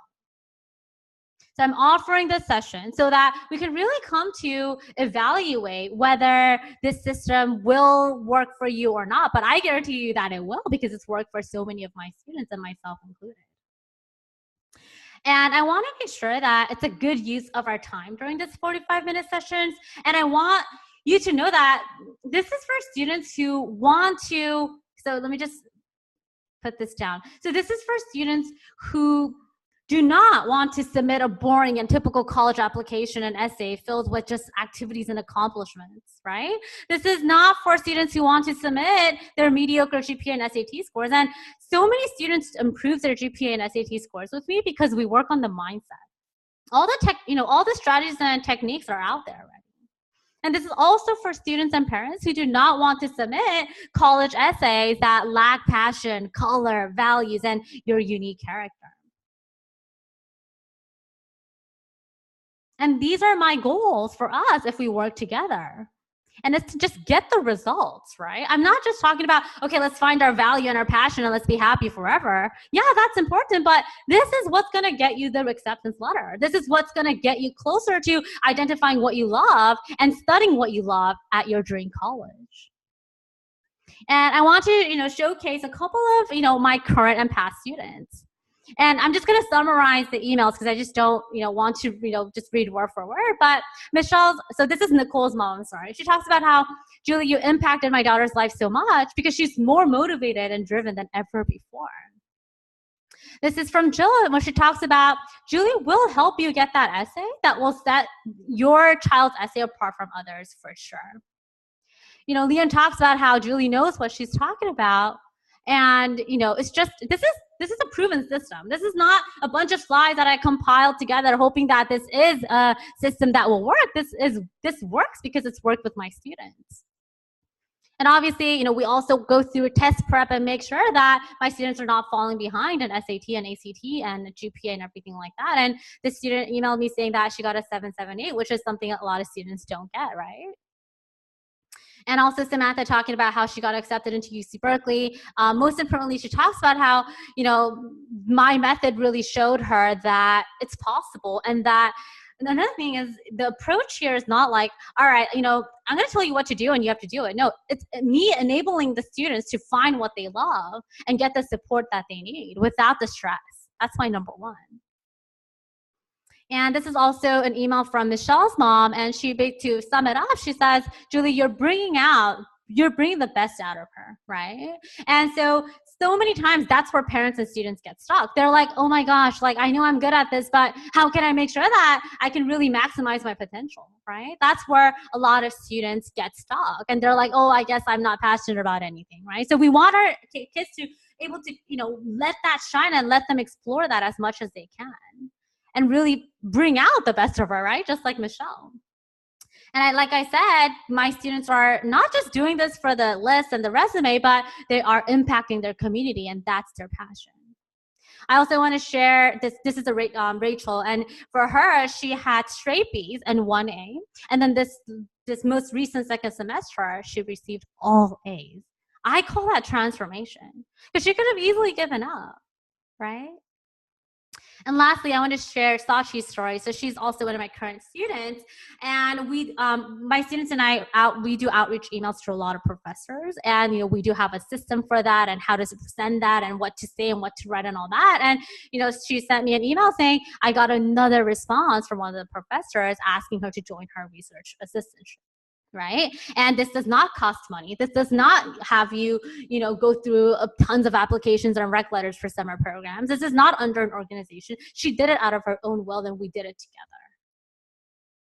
So I'm offering this session so that we can really come to evaluate whether this system will work for you or not. But I guarantee you that it will, because it's worked for so many of my students and myself included. And I want to make sure that it's a good use of our time during this 45-minute sessions. And I want you to know that this is for students who want to, so let me just put this down. So this is for students who do not want to submit a boring and typical college application and essay filled with just activities and accomplishments, right? This is not for students who want to submit their mediocre GPA and SAT scores. And so many students improve their GPA and SAT scores with me because we work on the mindset. All the strategies and techniques are out there already. And this is also for students and parents who do not want to submit college essays that lack passion, color, values, and your unique character. And these are my goals for us if we work together. And it's to just get the results, right? I'm not just talking about, okay, let's find our value and our passion and let's be happy forever. Yeah, that's important, but this is what's going to get you the acceptance letter. This is what's going to get you closer to identifying what you love and studying what you love at your dream college. And I want to, showcase a couple of, my current and past students. And I'm just going to summarize the emails because I just don't, want to, just read word for word. But so this is Nicole's mom, I'm sorry. She talks about how, Julie, you impacted my daughter's life so much because she's more motivated and driven than ever before. This is from Jill, where she talks about, Julie will help you get that essay that will set your child's essay apart from others for sure. Leon talks about how Julie knows what she's talking about. And, it's just, this is a proven system. This is not a bunch of slides that I compiled together hoping that this is a system that will work. This works because it's worked with my students. And obviously, we also go through a test prep and make sure that my students are not falling behind in SAT and ACT and GPA and everything like that. And this student emailed me saying that she got a 778, which is something a lot of students don't get, right? And also Samantha talking about how she got accepted into UC Berkeley. Most importantly, she talks about how, my method really showed her that it's possible. And that another thing is the approach here is not like, all right, I'm going to tell you what to do and you have to do it. No, it's me enabling the students to find what they love and get the support that they need without the stress. That's my number one. And this is also an email from Michelle's mom, and to sum it up, she says, Julie, you're bringing the best out of her, right? And so many times that's where parents and students get stuck. They're like, oh my gosh, like I know I'm good at this, but how can I make sure that I can really maximize my potential, right? That's where a lot of students get stuck. And they're like, oh, I guess I'm not passionate about anything, right? So we want our kids to be able to, let that shine and let them explore that as much as they can. And really bring out the best of her, right? Just like Michelle. And like I said, my students are not just doing this for the list and the resume, but they are impacting their community, and that's their passion. I also want to share this. This is Rachel, and for her, she had straight B's and 1 A. And then this most recent second semester, she received all A's. I call that transformation because she could have easily given up, right? And lastly, I want to share Sachi's story. So she's also one of my current students. And my students and I, we do outreach emails to a lot of professors. And, we do have a system for that and how to send that and what to say and what to write and all that. And, she sent me an email saying, I got another response from one of the professors asking her to join her research assistantship. Right? And this does not cost money. This does not have you, go through tons of applications and rec letters for summer programs. This is not under an organization. She did it out of her own will, and we did it together.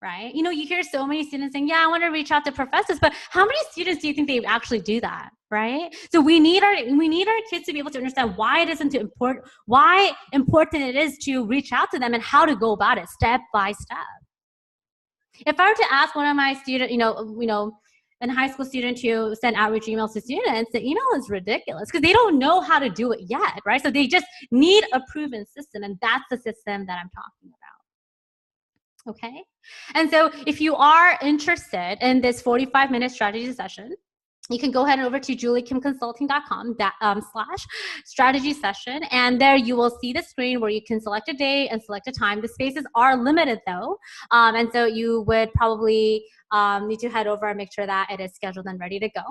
Right? You hear so many students saying, yeah, I want to reach out to professors, but how many students do you think they actually do that? Right? So we need our kids to be able to understand why it isn't important, why important it is to reach out to them and how to go about it step by step. If I were to ask one of my students, a high school student to send outreach emails to students, the email is ridiculous because they don't know how to do it yet, right? So they just need a proven system, and that's the system that I'm talking about. Okay? And so if you are interested in this 45-minute strategy session, you can go ahead and over to juliekimconsulting.com /strategy session. And there you will see the screen where you can select a day and select a time. The spaces are limited though. And so you would probably need to head over and make sure that it is scheduled and ready to go.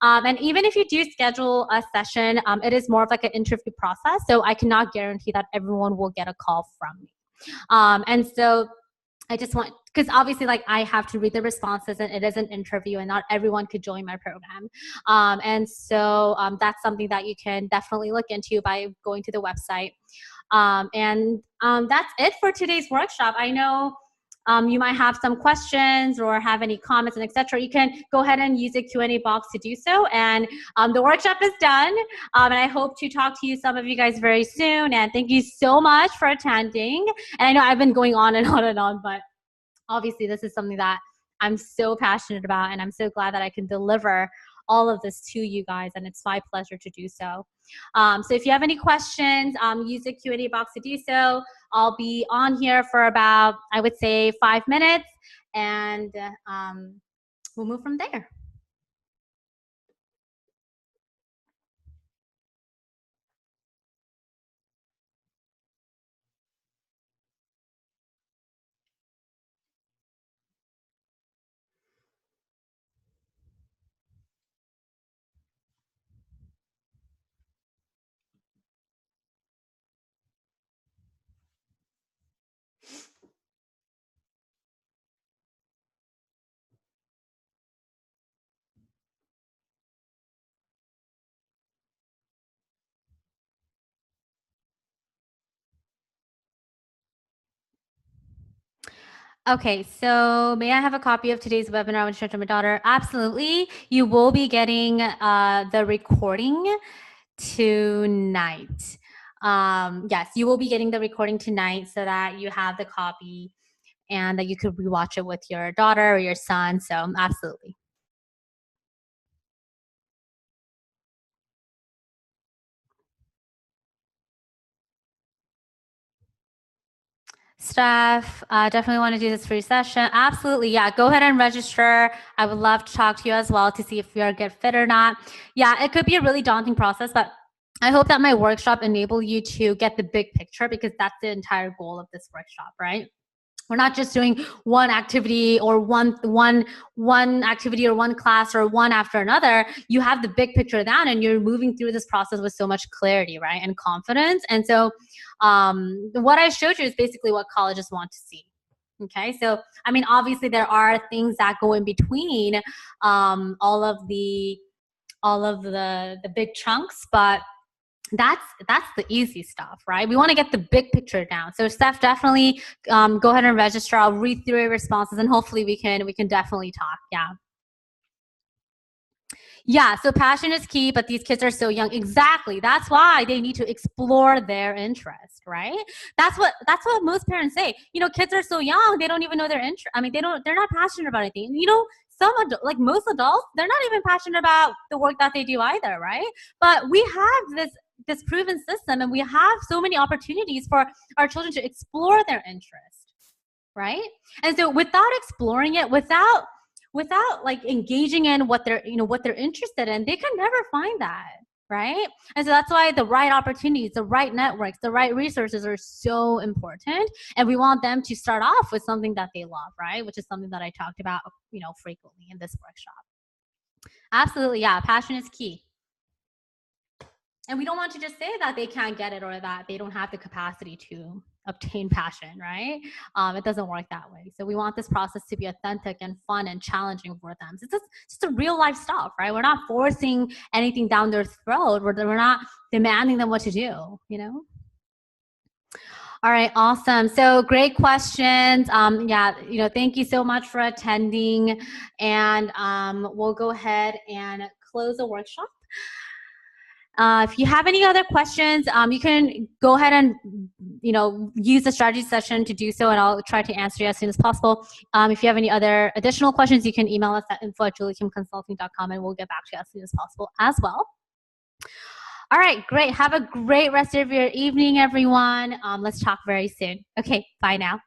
And even if you do schedule a session, it is more of like an interview process. So I cannot guarantee that everyone will get a call from me. And so I just want, because obviously I have to read the responses and it is an interview and not everyone could join my program. And so that's something that you can definitely look into by going to the website. That's it for today's workshop. I know you might have some questions or have any comments and etc. You can go ahead and use the Q&A box to do so. And the workshop is done. And I hope to talk to some of you guys very soon. And thank you so much for attending. And I know I've been going on and on and on, but obviously this is something that I'm so passionate about, and I'm so glad that I can deliver all of this to you guys, and it's my pleasure to do so. So if you have any questions, use the Q&A box to do so. I'll be on here for about, I would say, 5 minutes, and we'll move from there. Okay, so may I have a copy of today's webinar with Shanta, my daughter? Absolutely. You will be getting the recording tonight. Yes, you will be getting the recording tonight so that you have the copy and that you could rewatch it with your daughter or your son. So absolutely. Steph, definitely want to do this free session. Absolutely. Yeah, go ahead and register. I would love to talk to you as well to see if you're a good fit or not. Yeah, it could be a really daunting process, but I hope that my workshop enable you to get the big picture, because that's the entire goal of this workshop, right? We're not just doing one activity or one activity or one class or one after another. You have the big picture down, and you're moving through this process with so much clarity, right, and confidence. And so what I showed you is basically what colleges want to see. Okay, so I mean, obviously there are things that go in between all of the big chunks, but that's the easy stuff, right? We want to get the big picture down. So Steph, definitely go ahead and register. I'll read through your responses, and hopefully we can definitely talk. Yeah, so passion is key, but these kids are so young. Exactly. That's why they need to explore their interest, right? That's what most parents say. You know, kids are so young, they don't even know their interest. I mean, they're not passionate about anything. You know, like most adults, they're not even passionate about the work that they do either, right? But we have this proven system, and we have so many opportunities for our children to explore their interest, right? And so without exploring it, without like engaging in what they're interested in, they can never find that, right? And so that's why the right opportunities, the right networks, the right resources are so important, and we want them to start off with something that they love, right? Which is something that I talked about frequently in this workshop. Absolutely. Yeah, passion is key. And we don't want to just say that they can't get it or that they don't have the capacity to obtain passion, right? It doesn't work that way. So we want this process to be authentic and fun and challenging for them. So it's just a real life stuff, right? We're not forcing anything down their throat. We're not demanding them what to do, you know? All right, awesome. So great questions. Yeah, thank you so much for attending. And we'll go ahead and close the workshop. If you have any other questions, you can go ahead and use the strategy session to do so, and I'll try to answer you as soon as possible. If you have any other additional questions, you can email us at info@juliekimconsulting.com, and we'll get back to you as soon as possible as well. All right, great. Have a great rest of your evening, everyone. Let's talk very soon. Okay, bye now.